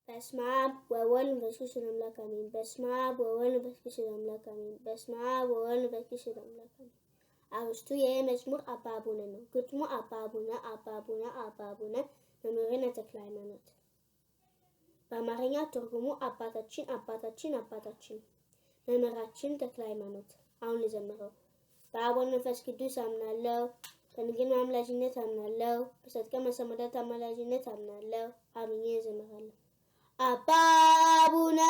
በስመ አብ ወወልድ ወመንፈስ ቅዱስ አምላክ አሜን። በስመ አብ ወወልድ ወመንፈስ ቅዱስ አምላክ አሜን። በስመ አብ ወወልድ ወመንፈስ ቅዱስ አምላክ አሜን። አርስቱ የመዝሙር አባ አቡነ ነው። ግጥሙ አባ አቡነ አባ አቡነ አባ አቡነ መምህርነ ተክለ ሃይማኖት። በአማርኛ ትርጉሙ አባታችን አባታችን አባታችን መምህራችን ተክለ ሃይማኖት። አሁን ልዘምረው። በአብ ወወልድ ወመንፈስ ቅዱስ አምናለሁ። በድንግል አምላጅነት አምናለሁ። በሰጥቀ መሰመዳት አማላጅነት አምናለሁ። አምኜ እዘምራለሁ። አባ አቡነ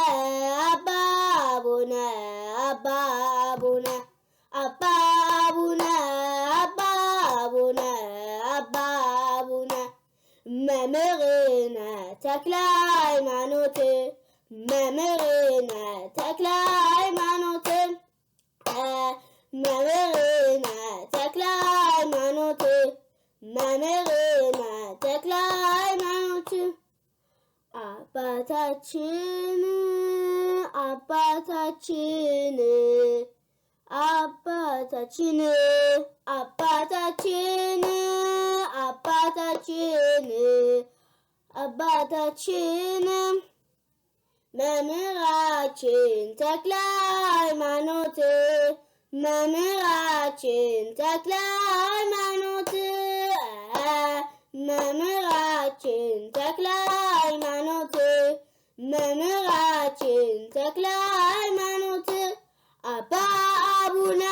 አባ አቡነ አባ አቡነ አባ አቡነ አባ አቡነ አባ አቡነ መምህርነ ተክለ ሃይማኖት መምህርነ ተክለ ሃይማኖት መምህርነ ተክለ ሃይማኖት መምህርነ ተክለ ሃይማኖት አባታችን አባታችን አባታችን አባታችን አባታችን አባታችን መምህራችን ተክለ ሃይማኖት መምህራችን ተክለ ሃይማኖት መምህራችን ተክለ ሃይማኖት መምህራችን ተክለ ሃይማኖት አባ አቡነ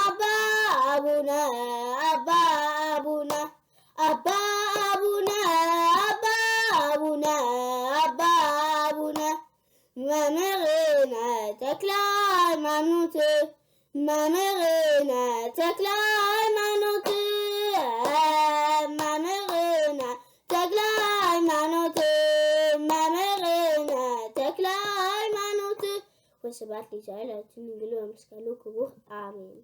አባ አቡነ አባ አቡነ አባ አቡነ አባ አቡነ አባ አቡነ መምህርነ ተክለ ሃይማኖት መምህርነ ተክለ ሃይማኖት መምህርነ ተክለ ሃይማኖት መምህርነ ተክለ ሃይማኖት ወስብሐት ለእግዚአብሔር ወለወላዲቱ ድንግል ወለመስቀሉ ክቡር አሜን።